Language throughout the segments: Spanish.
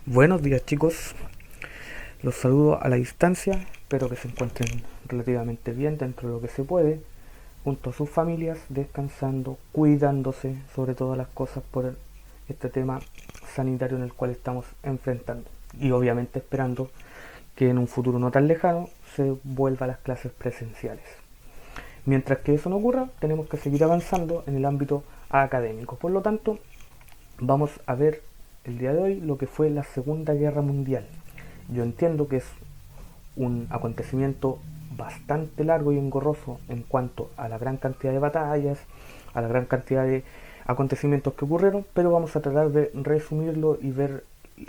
Buenos días chicos, los saludo a la distancia, espero que se encuentren relativamente bien dentro de lo que se puede, junto a sus familias, descansando, cuidándose sobre todas las cosas por este tema sanitario en el cual estamos enfrentando y obviamente esperando que en un futuro no tan lejano se vuelva a las clases presenciales. Mientras que eso no ocurra, tenemos que seguir avanzando en el ámbito académico. Por lo tanto, vamos a ver el día de hoy lo que fue la Segunda Guerra Mundial. Yo entiendo que es un acontecimiento bastante largo y engorroso en cuanto a la gran cantidad de batallas, a la gran cantidad de acontecimientos que ocurrieron, pero vamos a tratar de resumirlo y ver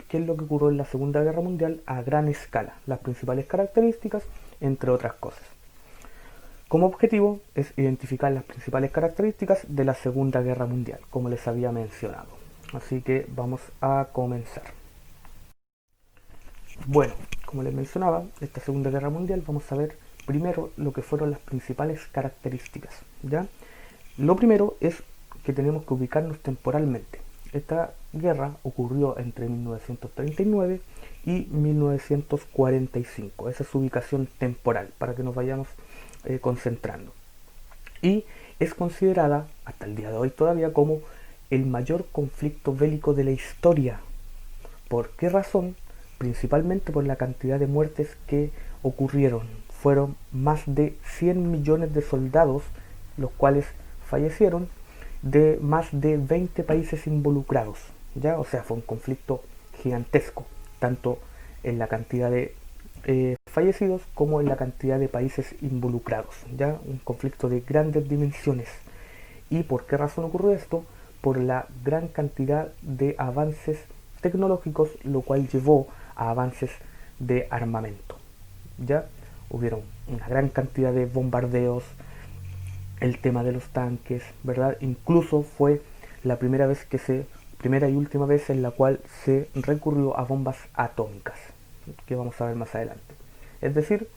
qué es lo que ocurrió en la Segunda Guerra Mundial a gran escala, las principales características, entre otras cosas. Como objetivo es identificar las principales características de la Segunda Guerra Mundial, como les había mencionado. Así que vamos a comenzar. Bueno, como les mencionaba, esta Segunda Guerra Mundial vamos a ver primero lo que fueron las principales características, ¿ya? Lo primero es que tenemos que ubicarnos temporalmente. Esta guerra ocurrió entre 1939 y 1945. Esa es su ubicación temporal para que nos vayamos concentrando. Y es considerada hasta el día de hoy todavía como el mayor conflicto bélico de la historia. ¿Por qué razón? Principalmente por la cantidad de muertes que ocurrieron. Fueron más de 100 millones de soldados los cuales fallecieron, de más de 20 países involucrados, ¿ya? O sea, fue un conflicto gigantesco, tanto en la cantidad de fallecidos como en la cantidad de países involucrados, ¿ya? Un conflicto de grandes dimensiones. ¿Y por qué razón ocurrió esto? Por la gran cantidad de avances tecnológicos, lo cual llevó a avances de armamento. Ya hubieron una gran cantidad de bombardeos, el tema de los tanques, ¿verdad? Incluso fue la primera y última vez en la cual se recurrió a bombas atómicas, que vamos a ver más adelante. Es decir,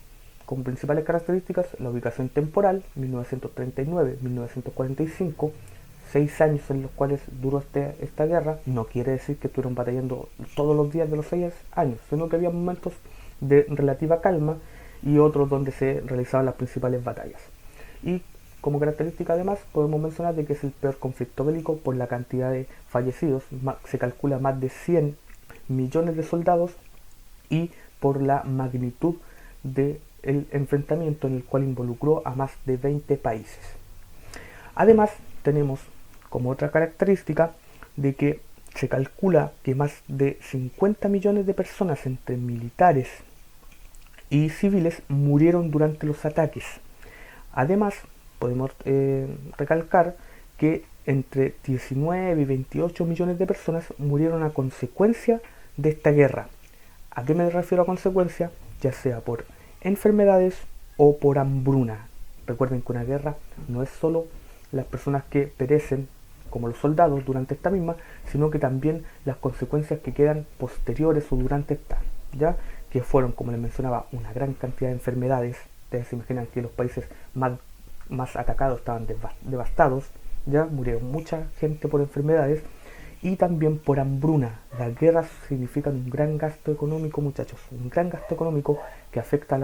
como principales características, la ubicación temporal, 1939-1945, 6 años en los cuales duró esta guerra. No quiere decir que estuvieron batallando todos los días de los 6 años, sino que había momentos de relativa calma y otros donde se realizaban las principales batallas. Y como característica además podemos mencionar de que es el peor conflicto bélico por la cantidad de fallecidos, se calcula más de 100 millones de soldados, y por la magnitud del enfrentamiento en el cual involucró a más de 20 países. Además tenemos como otra característica de que se calcula que más de 50 millones de personas entre militares y civiles murieron durante los ataques. Además, podemos recalcar que entre 19 y 28 millones de personas murieron a consecuencia de esta guerra. ¿A qué me refiero a consecuencia? Ya sea por enfermedades o por hambruna. Recuerden que una guerra no es solo las personas que perecen como los soldados durante esta misma, sino que también las consecuencias que quedan posteriores o durante esta, ya que fueron, como les mencionaba, una gran cantidad de enfermedades. Ustedes se imaginan que los países más atacados estaban devastados, ya murieron mucha gente por enfermedades y también por hambruna. Las guerras significan un gran gasto económico, muchachos, un gran gasto económico que afecta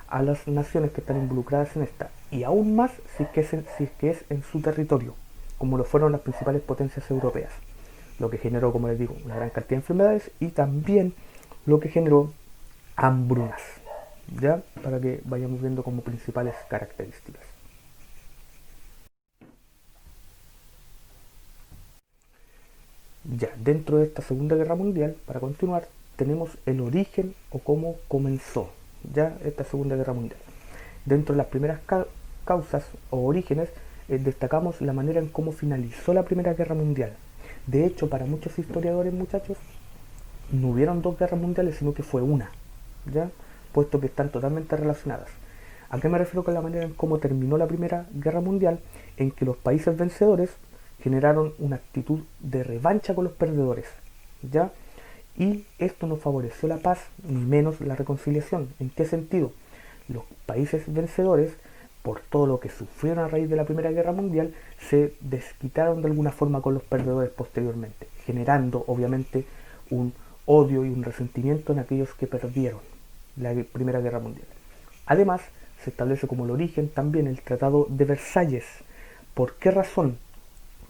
a las naciones que están involucradas en esta, y aún más si es que es en su territorio, como lo fueron las principales potencias europeas, lo que generó, como les digo, una gran cantidad de enfermedades y también lo que generó hambrunas, ya para que vayamos viendo como principales características. Ya, dentro de esta Segunda Guerra Mundial, para continuar, tenemos el origen o cómo comenzó ya esta Segunda Guerra Mundial. Dentro de las primeras causas o orígenes, destacamos la manera en cómo finalizó la Primera Guerra Mundial. De hecho, para muchos historiadores, muchachos, no hubieron dos guerras mundiales, sino que fue una, ¿ya? Puesto que están totalmente relacionadas. ¿A qué me refiero con la manera en cómo terminó la Primera Guerra Mundial? En que los países vencedores generaron una actitud de revancha con los perdedores, ¿ya? Y esto no favoreció la paz, ni menos la reconciliación. ¿En qué sentido? Los países vencedores, por todo lo que sufrieron a raíz de la Primera Guerra Mundial, se desquitaron de alguna forma con los perdedores posteriormente, generando obviamente odio y un resentimiento en aquellos que perdieron la Primera Guerra Mundial. Además, se establece como el origen también el Tratado de Versalles. ¿Por qué razón?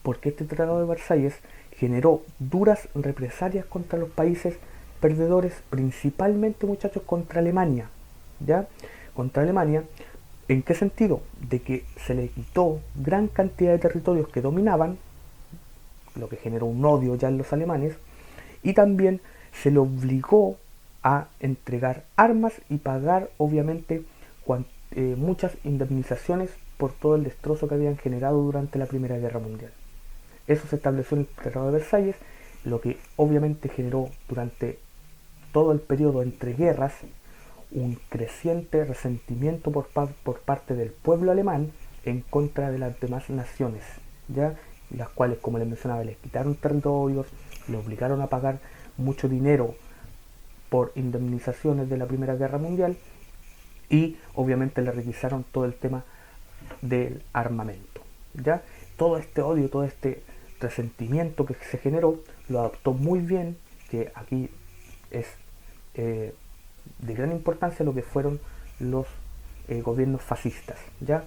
Porque este Tratado de Versalles generó duras represalias contra los países perdedores, principalmente, muchachos, contra Alemania. ¿Ya? Contra Alemania, ¿en qué sentido? De que se le quitó gran cantidad de territorios que dominaban, lo que generó un odio ya en los alemanes, y también se le obligó a entregar armas y pagar, obviamente, muchas indemnizaciones por todo el destrozo que habían generado durante la Primera Guerra Mundial. Eso se estableció en el Tratado de Versalles, lo que obviamente generó durante todo el periodo entre guerras un creciente resentimiento por parte del pueblo alemán en contra de las demás naciones, ya las cuales, como les mencionaba, les quitaron territorios, le obligaron a pagar mucho dinero por indemnizaciones de la Primera Guerra Mundial y obviamente le requisaron todo el tema del armamento. ¿Ya? Todo este odio, todo este resentimiento que se generó, lo adoptó muy bien, que aquí es de gran importancia lo que fueron los gobiernos fascistas. ¿Ya?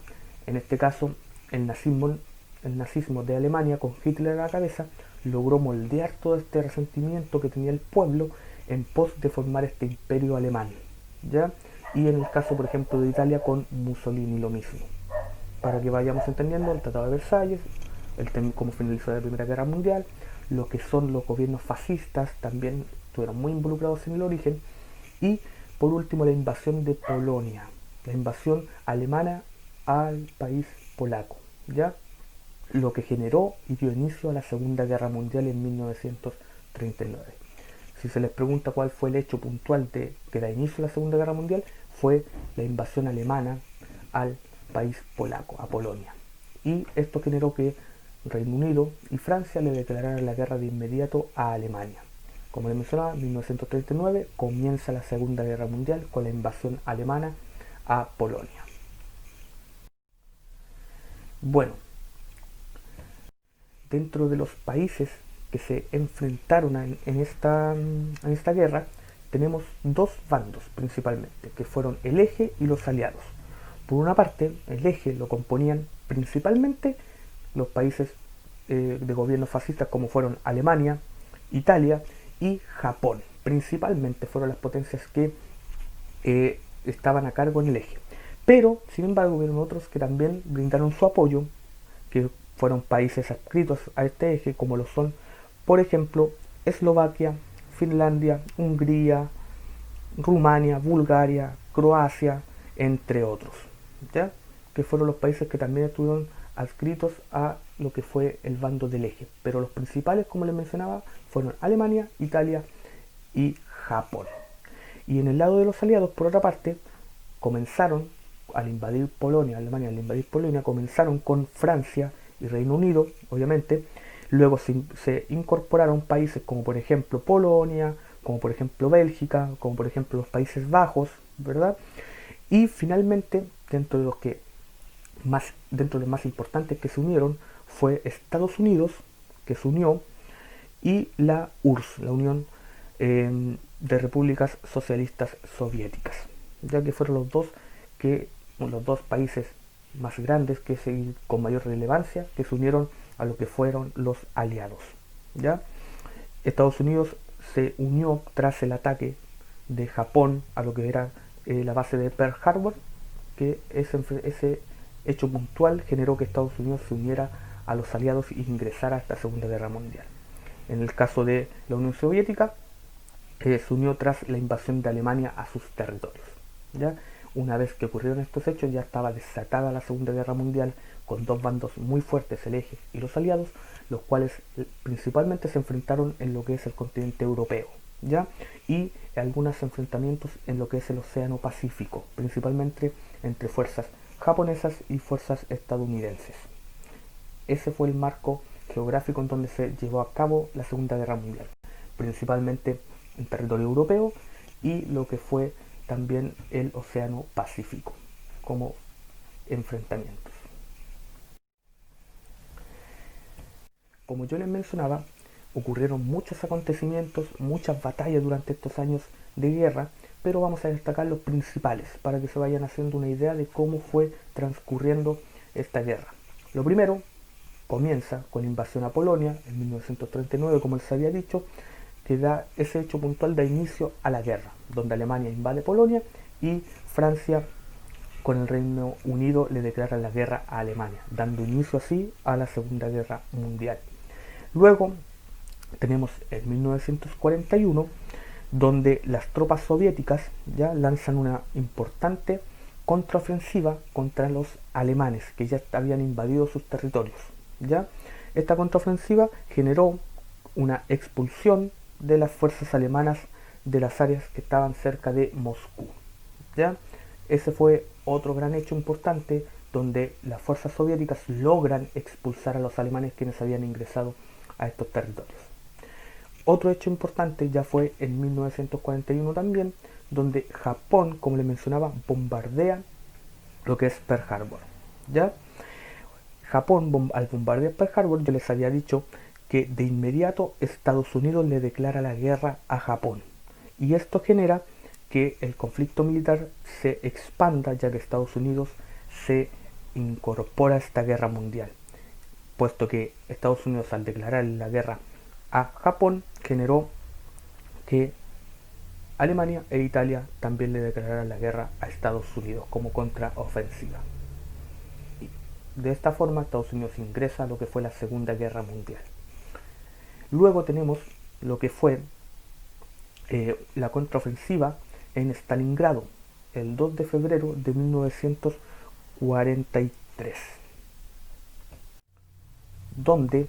En este caso, el nazismo de Alemania, con Hitler a la cabeza, logró moldear todo este resentimiento que tenía el pueblo en pos de formar este imperio alemán. ¿Ya? Y en el caso, por ejemplo, de Italia, con Mussolini lo mismo. Para que vayamos entendiendo el Tratado de Versalles, cómo finalizó la Primera Guerra Mundial, lo que son los gobiernos fascistas también estuvieron muy involucrados en el origen, y por último la invasión de Polonia, la invasión alemana al país polaco, ¿ya? Lo que generó y dio inicio a la Segunda Guerra Mundial en 1939. Si se les pregunta cuál fue el hecho puntual que da inicio a la Segunda Guerra Mundial, fue la invasión alemana al país polaco, a Polonia. Y esto generó que Reino Unido y Francia le declararan la guerra de inmediato a Alemania. Como les mencionaba, en 1939 comienza la Segunda Guerra Mundial con la invasión alemana a Polonia. Bueno, dentro de los países que se enfrentaron en esta guerra, tenemos dos bandos principalmente, que fueron el Eje y los aliados. Por una parte, el Eje lo componían principalmente los países de gobiernos fascistas como fueron Alemania, Italia y Japón. Principalmente fueron las potencias que estaban a cargo en el Eje. Pero, sin embargo, hubieron otros que también brindaron su apoyo, que fueron países adscritos a este eje, como lo son, por ejemplo, Eslovaquia, Finlandia, Hungría, Rumania, Bulgaria, Croacia, entre otros, ¿ya? Que fueron los países que también estuvieron adscritos a lo que fue el bando del eje. Pero los principales, como les mencionaba, fueron Alemania, Italia y Japón. Y en el lado de los aliados, por otra parte, comenzaron al invadir Polonia, Alemania al invadir Polonia, comenzaron con Francia y Reino Unido, obviamente. Luego se incorporaron países como por ejemplo Polonia, como por ejemplo Bélgica, como por ejemplo los Países Bajos, ¿verdad? Y finalmente, dentro de los más importantes que se unieron, fue Estados Unidos, que se unió, y la URSS, la Unión de Repúblicas Socialistas Soviéticas, ya que fueron los dos países más grandes con mayor relevancia que se unieron a lo que fueron los aliados. ¿Ya? Estados Unidos se unió tras el ataque de Japón a lo que era la base de Pearl Harbor, que ese hecho puntual generó que Estados Unidos se uniera a los aliados e ingresara a esta Segunda Guerra Mundial. En el caso de la Unión Soviética, se unió tras la invasión de Alemania a sus territorios. ¿Ya? Una vez que ocurrieron estos hechos, ya estaba desatada la Segunda Guerra Mundial, con dos bandos muy fuertes, el Eje y los aliados, los cuales principalmente se enfrentaron en lo que es el continente europeo, ¿ya? Y algunos enfrentamientos en lo que es el Océano Pacífico, principalmente entre fuerzas japonesas y fuerzas estadounidenses. Ese fue el marco geográfico en donde se llevó a cabo la Segunda Guerra Mundial, principalmente en territorio europeo y lo que fue también el Océano Pacífico como enfrentamientos. Como yo les mencionaba, ocurrieron muchos acontecimientos, muchas batallas durante estos años de guerra, pero vamos a destacar los principales para que se vayan haciendo una idea de cómo fue transcurriendo esta guerra. Lo primero comienza con la invasión a Polonia en 1939, como les había dicho, que da ese hecho puntual de inicio a la guerra, donde Alemania invade Polonia y Francia con el Reino Unido le declara la guerra a Alemania, dando inicio así a la Segunda Guerra Mundial. Luego tenemos en 1941, donde las tropas soviéticas ya lanzan una importante contraofensiva contra los alemanes que ya habían invadido sus territorios. ¿Ya? Esta contraofensiva generó una expulsión de las fuerzas alemanas de las áreas que estaban cerca de Moscú. ¿Ya? Ese fue otro gran hecho importante donde las fuerzas soviéticas logran expulsar a los alemanes quienes habían ingresado a estos territorios. Otro hecho importante ya fue en 1941 también, donde Japón, como les mencionaba, bombardea lo que es Pearl Harbor. ¿Ya? Japón, al bombardear Pearl Harbor, yo les había dicho que de inmediato Estados Unidos le declara la guerra a Japón. Y esto genera que el conflicto militar se expanda, ya que Estados Unidos se incorpora a esta guerra mundial, puesto que Estados Unidos, al declarar la guerra a Japón, generó que Alemania e Italia también le declararan la guerra a Estados Unidos como contraofensiva. De esta forma Estados Unidos ingresa a lo que fue la Segunda Guerra Mundial. Luego tenemos lo que fue la contraofensiva en Stalingrado, el 2 de febrero de 1943, donde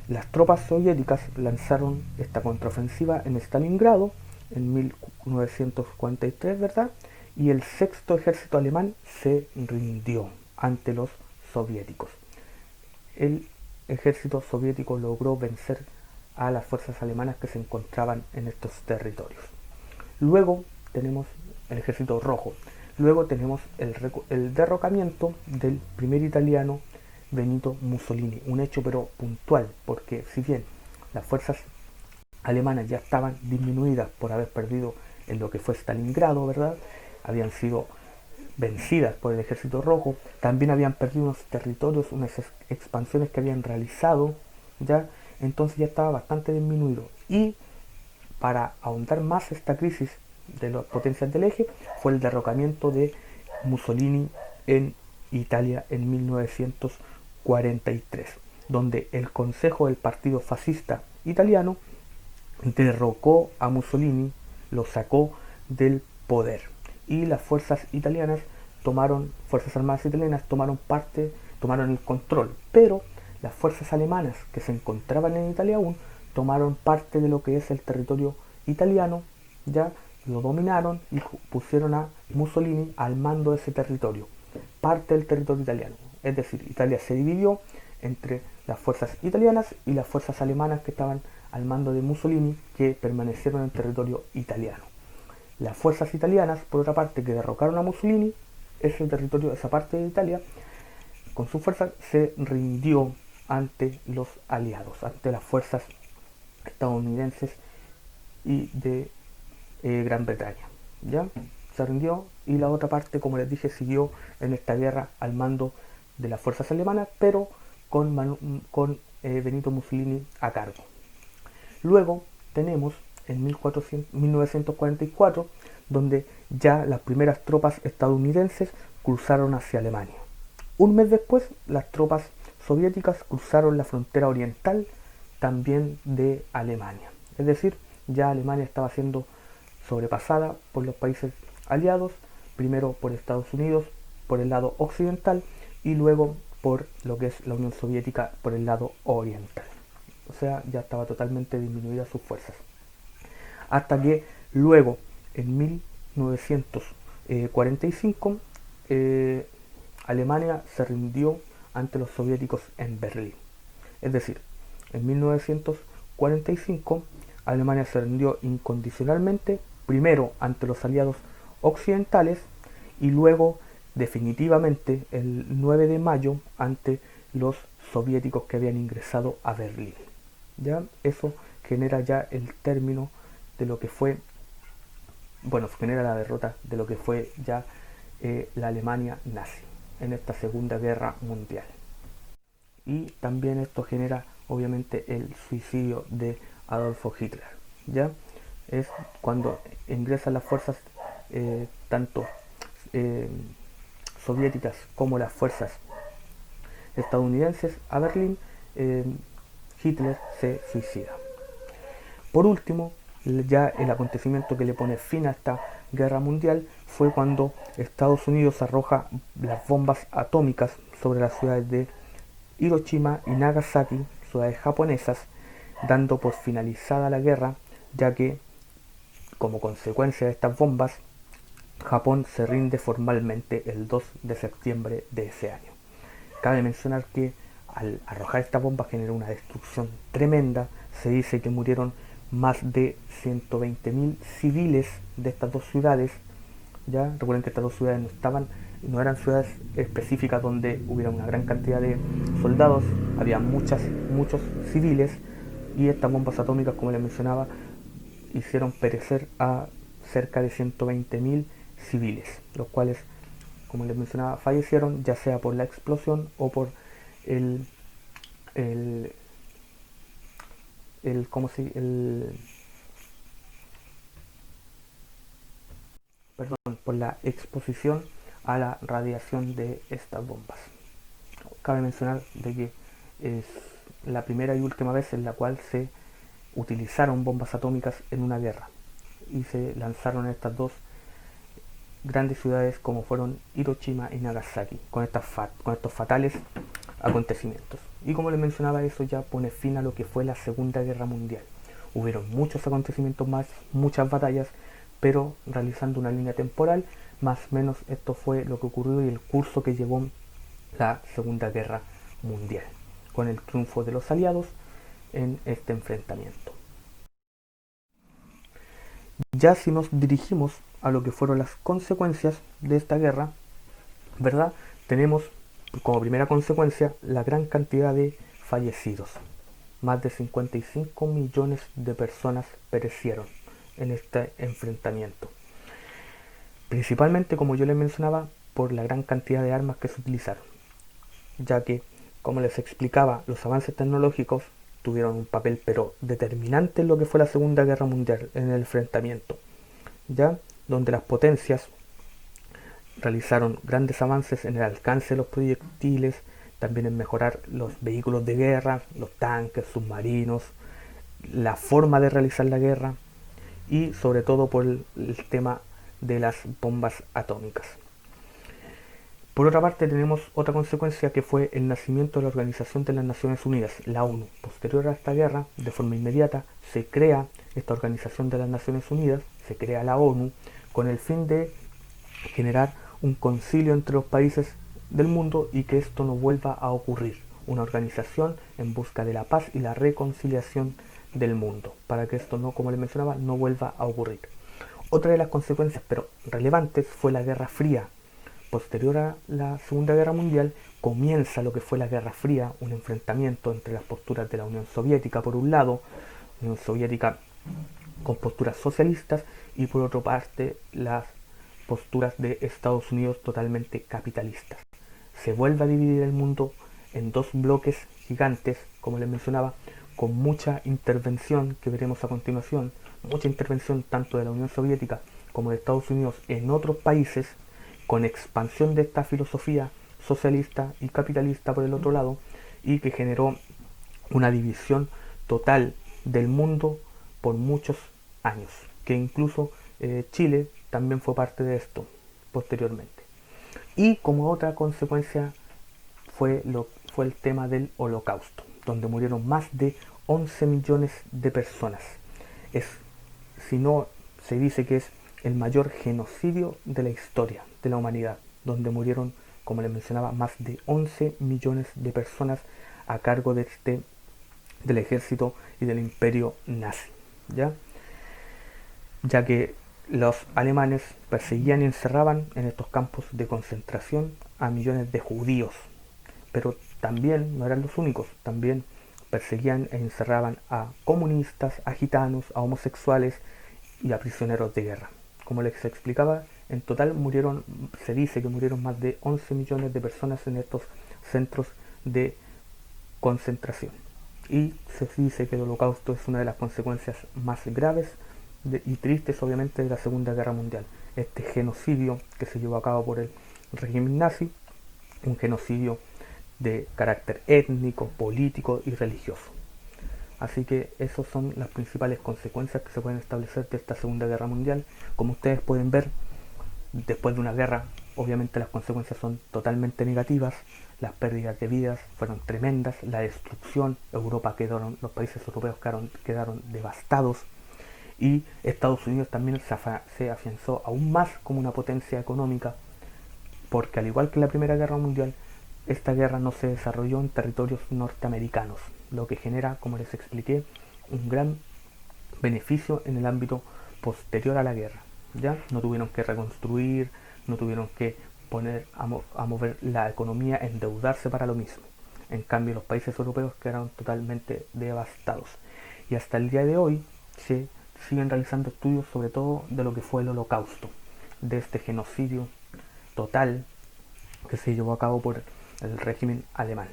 las tropas soviéticas lanzaron esta contraofensiva en Stalingrado en 1943, ¿verdad? Y el sexto ejército alemán se rindió ante los soviéticos. El ejército soviético logró vencer a las fuerzas alemanas que se encontraban en estos territorios. Luego tenemos el ejército rojo. Luego tenemos el derrocamiento del primer italiano Benito Mussolini, un hecho pero puntual, porque si bien las fuerzas alemanas ya estaban disminuidas por haber perdido en lo que fue Stalingrado, ¿verdad? Habían sido vencidas por el ejército rojo, también habían perdido unos territorios, unas expansiones que habían realizado, ¿ya? Entonces ya estaba bastante disminuido. Y para ahondar más esta crisis de las potencias del eje, fue el derrocamiento de Mussolini en Italia en 1943, donde el Consejo del Partido Fascista Italiano derrocó a Mussolini, lo sacó del poder, y las fuerzas armadas italianas tomaron el control, pero las fuerzas alemanas que se encontraban en Italia aún tomaron parte de lo que es el territorio italiano, ya lo dominaron y pusieron a Mussolini al mando de ese territorio, parte del territorio italiano. Es decir, Italia se dividió entre las fuerzas italianas y las fuerzas alemanas que estaban al mando de Mussolini, que permanecieron en territorio italiano. Las fuerzas italianas, por otra parte, que derrocaron a Mussolini, esa parte de Italia, con sus fuerzas se rindió ante los aliados, ante las fuerzas estadounidenses y de Gran Bretaña. ¿Ya? Se rindió, y la otra parte, como les dije, siguió en esta guerra al mando de las fuerzas alemanas, pero con Benito Mussolini a cargo. Luego tenemos en 1944, donde ya las primeras tropas estadounidenses cruzaron hacia Alemania. Un mes después, las tropas soviéticas cruzaron la frontera oriental también de Alemania. Es decir, ya Alemania estaba siendo sobrepasada por los países aliados, primero por Estados Unidos por el lado occidental y luego por lo que es la Unión Soviética por el lado oriental. O sea, ya estaba totalmente disminuida sus fuerzas. Hasta que luego, en 1945, Alemania se rindió ante los soviéticos en Berlín. Es decir, en 1945 Alemania se rindió incondicionalmente, primero ante los aliados occidentales y luego definitivamente el 9 de mayo ante los soviéticos que habían ingresado a Berlín. ¿ya? Eso genera ya el término de lo que fue, bueno, genera la derrota de lo que fue ya la Alemania nazi en esta Segunda Guerra Mundial. Y también esto genera obviamente el suicidio de Adolfo Hitler, ¿ya? Es cuando ingresan las fuerzas tanto eh, soviéticas como las fuerzas estadounidenses a Berlín, eh, Hitler se suicida. Por último, ya el acontecimiento que le pone fin a esta guerra mundial fue cuando Estados Unidos arroja las bombas atómicas sobre las ciudades de Hiroshima y Nagasaki, ciudades japonesas, dando por finalizada la guerra, ya que como consecuencia de estas bombas, Japón se rinde formalmente el 2 de septiembre de ese año. Cabe mencionar que al arrojar esta bomba generó una destrucción tremenda. Se dice que murieron más de 120.000 civiles de estas dos ciudades. Ya recuerden que estas dos ciudades no eran ciudades específicas donde hubiera una gran cantidad de soldados, había muchos civiles, y estas bombas atómicas, como les mencionaba, hicieron perecer a cerca de 120.000 civiles, los cuales, como les mencionaba, fallecieron ya sea por la explosión o por el, el, el, ¿cómo se, el perdón, por la exposición a la radiación de estas bombas. Cabe mencionar de que es la primera y última vez en la cual se utilizaron bombas atómicas en una guerra y se lanzaron en estas dos grandes ciudades como fueron Hiroshima y Nagasaki con estos fatales acontecimientos. Y como les mencionaba, eso ya pone fin a lo que fue la Segunda Guerra Mundial. Hubieron muchos acontecimientos más, muchas batallas, pero realizando una línea temporal, más o menos esto fue lo que ocurrió y el curso que llevó la Segunda Guerra Mundial, con el triunfo de los aliados en este enfrentamiento. Ya si nos dirigimos a lo que fueron las consecuencias de esta guerra, ¿verdad? Tenemos como primera consecuencia la gran cantidad de fallecidos. Más de 55 millones de personas perecieron en este enfrentamiento. Principalmente, como yo les mencionaba, por la gran cantidad de armas que se utilizaron, ya que, como les explicaba, los avances tecnológicos tuvieron un papel pero determinante en lo que fue la Segunda Guerra Mundial, en el enfrentamiento, ya donde las potencias realizaron grandes avances en el alcance de los proyectiles, también en mejorar los vehículos de guerra, los tanques, submarinos, la forma de realizar la guerra y sobre todo por el tema de las bombas atómicas. Por otra parte, tenemos otra consecuencia que fue el nacimiento de la Organización de las Naciones Unidas, la ONU. Posterior a esta guerra, de forma inmediata, se crea esta Organización de las Naciones Unidas, se crea la ONU, con el fin de generar un concilio entre los países del mundo y que esto no vuelva a ocurrir. Una organización en busca de la paz y la reconciliación del mundo, para que esto no, como les mencionaba, no vuelva a ocurrir. Otra de las consecuencias, pero relevantes, fue la Guerra Fría. Posterior a la Segunda Guerra Mundial, comienza lo que fue la Guerra Fría, un enfrentamiento entre las posturas de la Unión Soviética por un lado, Unión Soviética con posturas socialistas, y por otra parte las posturas de Estados Unidos totalmente capitalistas. Se vuelve a dividir el mundo en dos bloques gigantes, como les mencionaba, con mucha intervención que veremos a continuación, mucha intervención tanto de la Unión Soviética como de Estados Unidos en otros países, con expansión de esta filosofía socialista y capitalista por el otro lado, y que generó una división total del mundo por muchos años, que incluso Chile también fue parte de esto posteriormente. Y como otra consecuencia fue el tema del Holocausto, donde murieron más de 11 millones de personas. Si no, se dice que es el mayor genocidio de la historia de la humanidad, donde murieron, como les mencionaba, más de 11 millones de personas a cargo del ejército y del imperio nazi, ya que los alemanes perseguían y encerraban en estos campos de concentración a millones de judíos, pero también no eran los únicos, también perseguían e encerraban a comunistas, a gitanos, a homosexuales y a prisioneros de guerra. Como les explicaba, en total se dice que murieron más de 11 millones de personas en estos centros de concentración. Y se dice que el Holocausto es una de las consecuencias más graves y tristes, obviamente, de la Segunda Guerra Mundial. Este genocidio que se llevó a cabo por el régimen nazi, un genocidio de carácter étnico, político y religioso. Así que esas son las principales consecuencias que se pueden establecer de esta Segunda Guerra Mundial. Como ustedes pueden ver, después de una guerra, obviamente las consecuencias son totalmente negativas. Las pérdidas de vidas fueron tremendas, la destrucción, los países europeos quedaron devastados, y Estados Unidos también se afianzó aún más como una potencia económica, porque al igual que la Primera Guerra Mundial, esta guerra no se desarrolló en territorios norteamericanos, lo que genera, como les expliqué, un gran beneficio en el ámbito posterior a la guerra. Ya no tuvieron que reconstruir, no tuvieron que poner a mover la economía, endeudarse para lo mismo. En cambio, los países europeos quedaron totalmente devastados. Y hasta el día de hoy se siguen realizando estudios sobre todo de lo que fue el Holocausto, de este genocidio total que se llevó a cabo por el régimen alemán,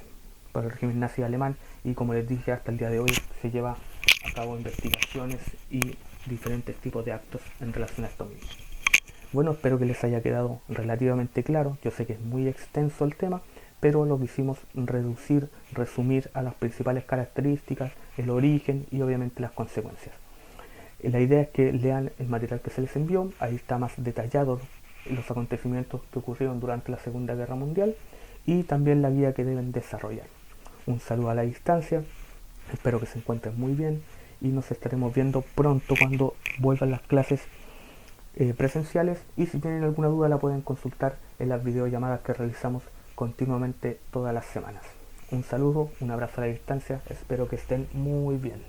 por el régimen nazi alemán, y como les dije, hasta el día de hoy se lleva a cabo investigaciones y diferentes tipos de actos en relación a esto mismo. Bueno, espero que les haya quedado relativamente claro. Yo sé que es muy extenso el tema, pero lo quisimos resumir a las principales características, el origen y obviamente las consecuencias. La idea es que lean el material que se les envió, ahí está más detallado los acontecimientos que ocurrieron durante la Segunda Guerra Mundial y también la guía que deben desarrollar. Un saludo a la distancia, espero que se encuentren muy bien y nos estaremos viendo pronto cuando vuelvan las clases presenciales, y si tienen alguna duda la pueden consultar en las videollamadas que realizamos continuamente todas las semanas. Un saludo, un abrazo a la distancia, espero que estén muy bien.